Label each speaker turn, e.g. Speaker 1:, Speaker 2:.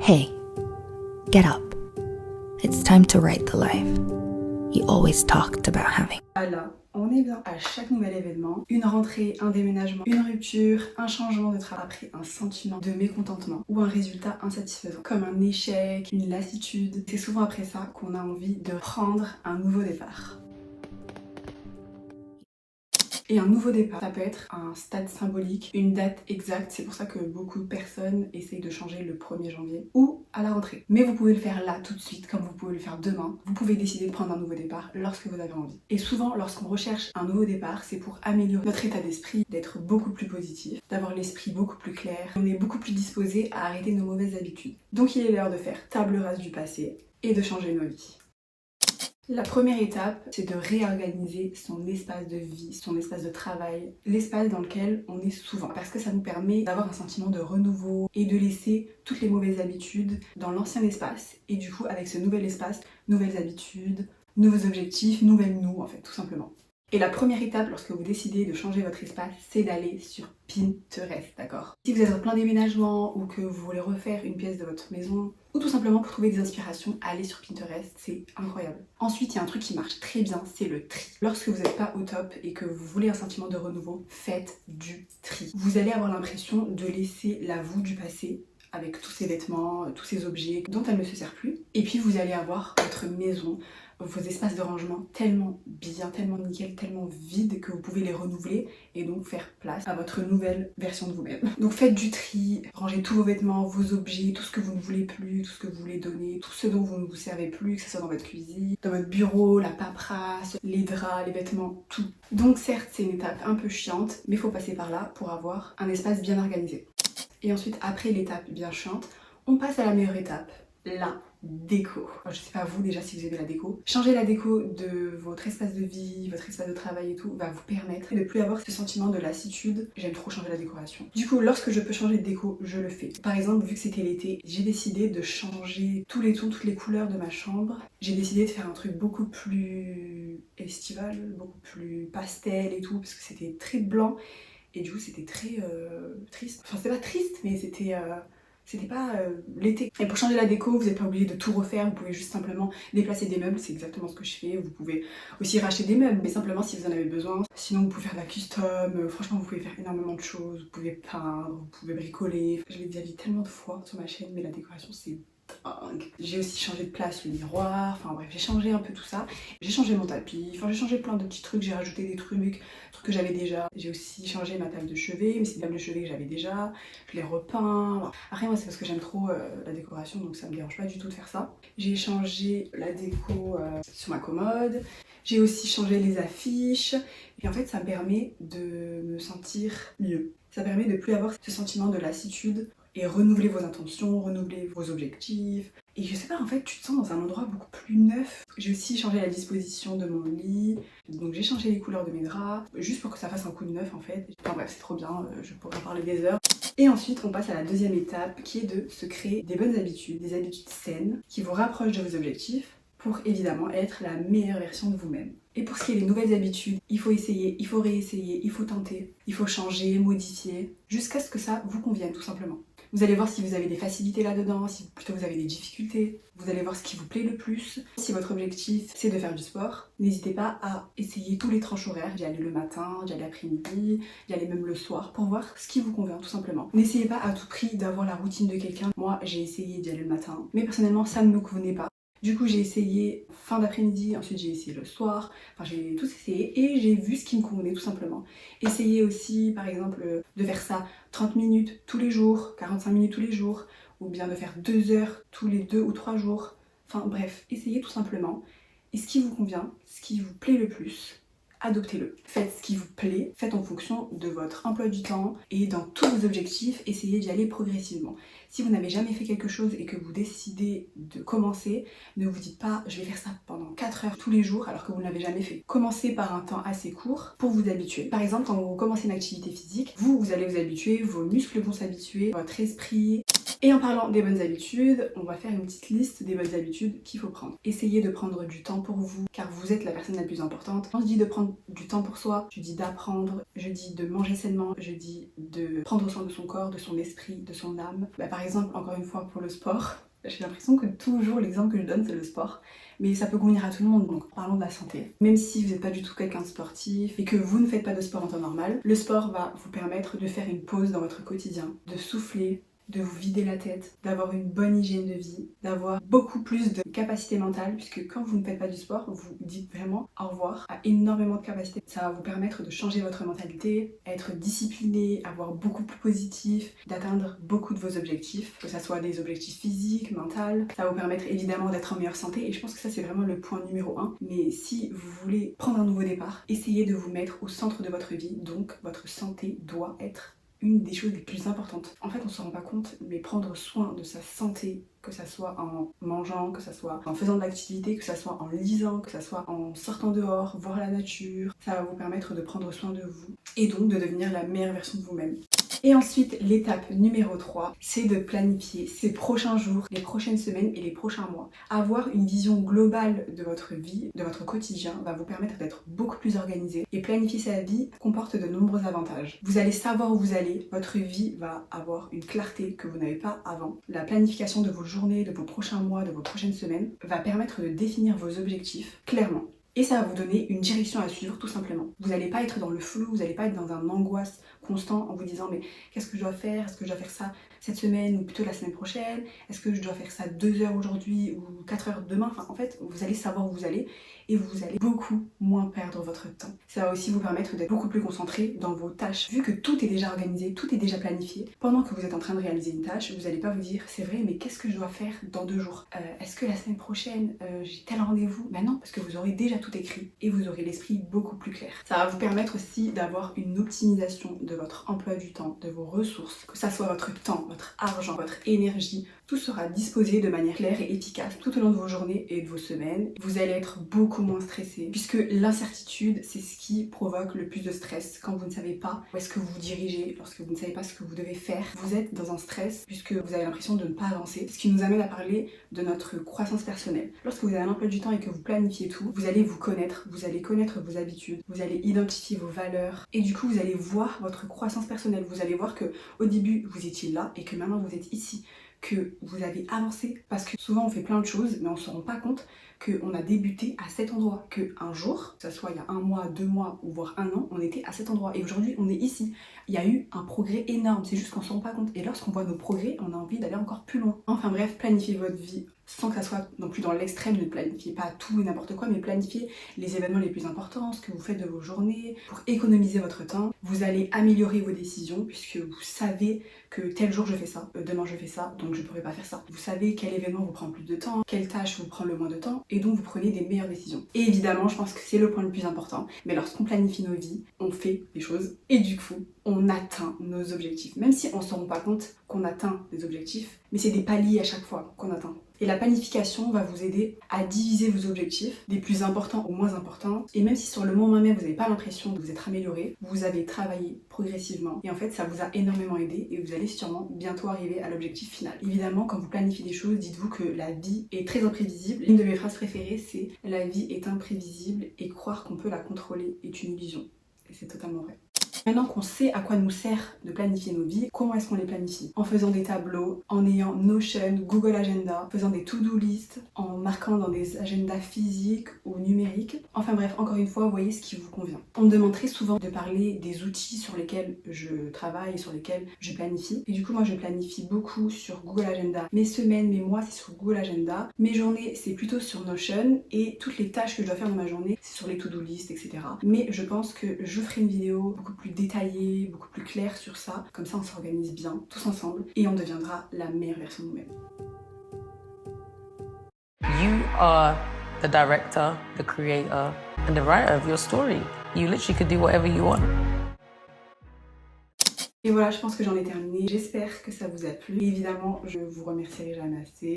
Speaker 1: Hey, get up. It's time to write the life he always talked about having.
Speaker 2: Là, on est bien. À chaque nouvel événement, une rentrée, un déménagement, une rupture, un changement de travail, après un sentiment de mécontentement ou un résultat insatisfaisant, comme un échec, une lassitude, c'est souvent après ça qu'on a envie de prendre un nouveau départ. Et un nouveau départ, ça peut être un stade symbolique, une date exacte, c'est pour ça que beaucoup de personnes essayent de changer le 1er janvier ou à la rentrée. Mais vous pouvez le faire là, tout de suite, comme vous pouvez le faire demain. Vous pouvez décider de prendre un nouveau départ lorsque vous avez envie. Et souvent, lorsqu'on recherche un nouveau départ, c'est pour améliorer notre état d'esprit, d'être beaucoup plus positif, d'avoir l'esprit beaucoup plus clair. On est beaucoup plus disposé à arrêter nos mauvaises habitudes. Donc il est l'heure de faire table rase du passé et de changer nos vies. La première étape, c'est de réorganiser son espace de vie, son espace de travail, l'espace dans lequel on est souvent. Parce que ça nous permet d'avoir un sentiment de renouveau et de laisser toutes les mauvaises habitudes dans l'ancien espace. Et du coup, avec ce nouvel espace, nouvelles habitudes, nouveaux objectifs, nouvelles nous, en fait, tout simplement. Et la première étape, lorsque vous décidez de changer votre espace, c'est d'aller sur Pinterest, d'accord? Si vous êtes en plein déménagement ou que vous voulez refaire une pièce de votre maison, ou tout simplement pour trouver des inspirations, allez sur Pinterest, c'est incroyable. Ensuite, il y a un truc qui marche très bien, c'est le tri. Lorsque vous n'êtes pas au top et que vous voulez un sentiment de renouveau, faites du tri. Vous allez avoir l'impression de laisser la vous du passé avec tous ces vêtements, tous ces objets dont elle ne se sert plus. Et puis vous allez avoir votre maison, vos espaces de rangement tellement bien, tellement nickel, tellement vides que vous pouvez les renouveler et donc faire place à votre nouvelle version de vous-même. Donc faites du tri, rangez tous vos vêtements, vos objets, tout ce que vous ne voulez plus, tout ce que vous voulez donner, tout ce dont vous ne vous servez plus, que ce soit dans votre cuisine, dans votre bureau, la paperasse, les draps, les vêtements, tout. Donc certes, c'est une étape un peu chiante, mais il faut passer par là pour avoir un espace bien organisé. Et ensuite, après l'étape bien chiante, on passe à la meilleure étape, la déco. Enfin, je sais pas vous déjà si vous aimez la déco. Changer la déco de votre espace de vie, votre espace de travail et tout va vous permettre de ne plus avoir ce sentiment de lassitude. J'aime trop changer la décoration. Du coup, lorsque je peux changer de déco, je le fais. Par exemple, vu que c'était l'été, j'ai décidé de changer tous les tons, toutes les couleurs de ma chambre. J'ai décidé de faire un truc beaucoup plus estival, beaucoup plus pastel et tout, parce que c'était très blanc. Et du coup, c'était très triste. Enfin, c'était pas triste, mais c'était pas l'été. Et pour changer la déco, vous n'êtes pas obligé de tout refaire, vous pouvez juste simplement déplacer des meubles, c'est exactement ce que je fais. Vous pouvez aussi racheter des meubles, mais simplement si vous en avez besoin. Sinon, vous pouvez faire de la custom, franchement, vous pouvez faire énormément de choses. Vous pouvez peindre, vous pouvez bricoler. Je l'ai déjà dit tellement de fois sur ma chaîne, mais la décoration, c'est dingue. J'ai aussi changé de place le miroir, enfin bref, j'ai changé un peu tout ça. J'ai changé mon tapis, enfin j'ai changé plein de petits trucs, j'ai rajouté des trucs que j'avais déjà. J'ai aussi changé ma table de chevet, mais c'est une table de chevet que j'avais déjà. Je l'ai repeint. Après moi c'est parce que j'aime trop la décoration, donc ça me dérange pas du tout de faire ça. J'ai changé la déco sur ma commode. J'ai aussi changé les affiches. Et en fait ça me permet de me sentir mieux. Ça permet de plus avoir ce sentiment de lassitude et renouveler vos intentions, renouveler vos objectifs. Et je sais pas, en fait, tu te sens dans un endroit beaucoup plus neuf. J'ai aussi changé la disposition de mon lit, donc j'ai changé les couleurs de mes draps, juste pour que ça fasse un coup de neuf en fait. Enfin bref, c'est trop bien, je pourrais en parler des heures. Et ensuite, on passe à la deuxième étape, qui est de se créer des bonnes habitudes, des habitudes saines, qui vous rapprochent de vos objectifs, pour évidemment être la meilleure version de vous-même. Et pour ce qui est des nouvelles habitudes, il faut essayer, il faut réessayer, il faut tenter, il faut changer, modifier, jusqu'à ce que ça vous convienne tout simplement. Vous allez voir si vous avez des facilités là-dedans, si plutôt vous avez des difficultés. Vous allez voir ce qui vous plaît le plus. Si votre objectif c'est de faire du sport, n'hésitez pas à essayer tous les tranches horaires, d'y aller le matin, d'y aller l'après-midi, d'y aller même le soir pour voir ce qui vous convient tout simplement. N'essayez pas à tout prix d'avoir la routine de quelqu'un. Moi j'ai essayé d'y aller le matin, mais personnellement ça ne me convenait pas. Du coup j'ai essayé fin d'après-midi, ensuite j'ai essayé le soir, enfin j'ai tout essayé et j'ai vu ce qui me convenait tout simplement. Essayez aussi par exemple de faire ça 30 minutes tous les jours, 45 minutes tous les jours, ou bien de faire 2 heures tous les 2 ou 3 jours. Enfin bref, essayez tout simplement. Et ce qui vous convient, ce qui vous plaît le plus, adoptez-le. Faites ce qui vous plaît, faites en fonction de votre emploi du temps et dans tous vos objectifs, essayez d'y aller progressivement. Si vous n'avez jamais fait quelque chose et que vous décidez de commencer, ne vous dites pas je vais faire ça pendant 4 heures tous les jours alors que vous ne l'avez jamais fait. Commencez par un temps assez court pour vous habituer. Par exemple, quand vous commencez une activité physique, vous allez vous habituer, vos muscles vont s'habituer, votre esprit. Et en parlant des bonnes habitudes, on va faire une petite liste des bonnes habitudes qu'il faut prendre. Essayez de prendre du temps pour vous, car vous êtes la personne la plus importante. Quand je dis de prendre du temps pour soi, je dis d'apprendre, je dis de manger sainement, je dis de prendre soin de son corps, de son esprit, de son âme. Par exemple, encore une fois pour le sport, j'ai l'impression que toujours l'exemple que je donne c'est le sport, mais ça peut convenir à tout le monde, donc parlons de la santé. Même si vous n'êtes pas du tout quelqu'un de sportif et que vous ne faites pas de sport en temps normal, le sport va vous permettre de faire une pause dans votre quotidien, de souffler, de vous vider la tête, d'avoir une bonne hygiène de vie, d'avoir beaucoup plus de capacité mentale, puisque quand vous ne faites pas du sport, vous dites vraiment au revoir à énormément de capacités. Ça va vous permettre de changer votre mentalité, être discipliné, avoir beaucoup plus positif, d'atteindre beaucoup de vos objectifs, que ça soit des objectifs physiques, mentaux. Ça va vous permettre évidemment d'être en meilleure santé, et je pense que ça c'est vraiment le point numéro 1. Mais si vous voulez prendre un nouveau départ, essayez de vous mettre au centre de votre vie, donc votre santé doit être une des choses les plus importantes. En fait, on se rend pas compte, mais prendre soin de sa santé, que ça soit en mangeant, que ça soit en faisant de l'activité, que ça soit en lisant, que ça soit en sortant dehors, voir la nature, ça va vous permettre de prendre soin de vous et donc de devenir la meilleure version de vous-même. Et ensuite, l'étape numéro 3, c'est de planifier ces prochains jours, les prochaines semaines et les prochains mois. Avoir une vision globale de votre vie, de votre quotidien, va vous permettre d'être beaucoup plus organisé. Et planifier sa vie comporte de nombreux avantages. Vous allez savoir où vous allez, votre vie va avoir une clarté que vous n'avez pas avant. La planification de vos journées, de vos prochains mois, de vos prochaines semaines, va permettre de définir vos objectifs clairement. Et ça va vous donner une direction à suivre tout simplement. Vous n'allez pas être dans le flou, vous n'allez pas être dans un angoisse constant en vous disant mais qu'est-ce que je dois faire? Est-ce que je dois faire ça cette semaine ou plutôt la semaine prochaine? Est-ce que je dois faire ça 2 heures aujourd'hui ou 4 heures demain? Enfin en fait vous allez savoir où vous allez et vous allez beaucoup moins perdre votre temps. Ça va aussi vous permettre d'être beaucoup plus concentré dans vos tâches. Vu que tout est déjà organisé, tout est déjà planifié, pendant que vous êtes en train de réaliser une tâche, vous n'allez pas vous dire c'est vrai mais qu'est-ce que je dois faire dans 2 jours? Est-ce que la semaine prochaine j'ai tel rendez-vous? Ben non, parce que vous aurez déjà tout écrit et vous aurez l'esprit beaucoup plus clair. Ça va vous permettre aussi d'avoir une optimisation de votre emploi du temps, de vos ressources, que ça soit votre temps, votre argent, votre énergie, tout sera disposé de manière claire et efficace tout au long de vos journées et de vos semaines. Vous allez être beaucoup moins stressé puisque l'incertitude c'est ce qui provoque le plus de stress quand vous ne savez pas où est-ce que vous vous dirigez, lorsque vous ne savez pas ce que vous devez faire. Vous êtes dans un stress puisque vous avez l'impression de ne pas avancer, ce qui nous amène à parler de notre croissance personnelle. Lorsque vous avez un emploi du temps et que vous planifiez tout, vous allez vous connaître, vous allez connaître vos habitudes, vous allez identifier vos valeurs et du coup vous allez voir votre croissance personnelle. Vous allez voir que au début vous étiez là et que maintenant vous êtes ici, que vous avez avancé, parce que souvent on fait plein de choses mais on se rend pas compte qu'on a débuté à cet endroit, qu'un jour, que ce soit il y a 1 mois, 2 mois ou voire 1 an, on était à cet endroit et aujourd'hui on est ici. Il y a eu un progrès énorme, c'est juste qu'on se rend pas compte et lorsqu'on voit nos progrès, on a envie d'aller encore plus loin. Enfin bref, planifiez votre vie sans que ça soit non plus dans l'extrême, ne planifiez pas tout et n'importe quoi, mais planifiez les événements les plus importants, ce que vous faites de vos journées, pour économiser votre temps. Vous allez améliorer vos décisions puisque vous savez que tel jour je fais ça, demain je fais ça, donc je pourrais pas faire ça. Vous savez quel événement vous prend plus de temps, quelle tâche vous prend le moins de temps, et donc vous prenez des meilleures décisions. Et évidemment, je pense que c'est le point le plus important, mais lorsqu'on planifie nos vies, on fait des choses, et du coup, on atteint nos objectifs. Même si on ne se rend pas compte qu'on atteint des objectifs, mais c'est des paliers à chaque fois qu'on atteint. Et la planification va vous aider à diviser vos objectifs, des plus importants aux moins importants. Et même si sur le moment même vous n'avez pas l'impression de vous être amélioré, vous avez travaillé progressivement. Et en fait, ça vous a énormément aidé et vous allez sûrement bientôt arriver à l'objectif final. Évidemment, quand vous planifiez des choses, dites-vous que la vie est très imprévisible. Une de mes phrases préférées, c'est « La vie est imprévisible et croire qu'on peut la contrôler est une illusion ». Et c'est totalement vrai. Maintenant qu'on sait à quoi nous sert de planifier nos vies, comment est-ce qu'on les planifie? En faisant des tableaux, en ayant Notion, Google Agenda, en faisant des to-do list, en marquant dans des agendas physiques ou numériques. Enfin bref, encore une fois, voyez ce qui vous convient. On me demande très souvent de parler des outils sur lesquels je travaille, sur lesquels je planifie. Et du coup, moi, je planifie beaucoup sur Google Agenda. Mes semaines, mes mois, c'est sur Google Agenda. Mes journées, c'est plutôt sur Notion. Et toutes les tâches que je dois faire dans ma journée, c'est sur les to-do list, etc. Mais je pense que je ferai une vidéo beaucoup plus détaillée, beaucoup plus claire sur ça. Comme ça, on s'organise bien, tous ensemble, et on deviendra la meilleure version de nous-mêmes.
Speaker 3: You are the director, the creator, and the writer of your story. You literally could do whatever you want.
Speaker 2: Et voilà, je pense que j'en ai terminé. J'espère que ça vous a plu. Et évidemment, je vous remercierai jamais assez.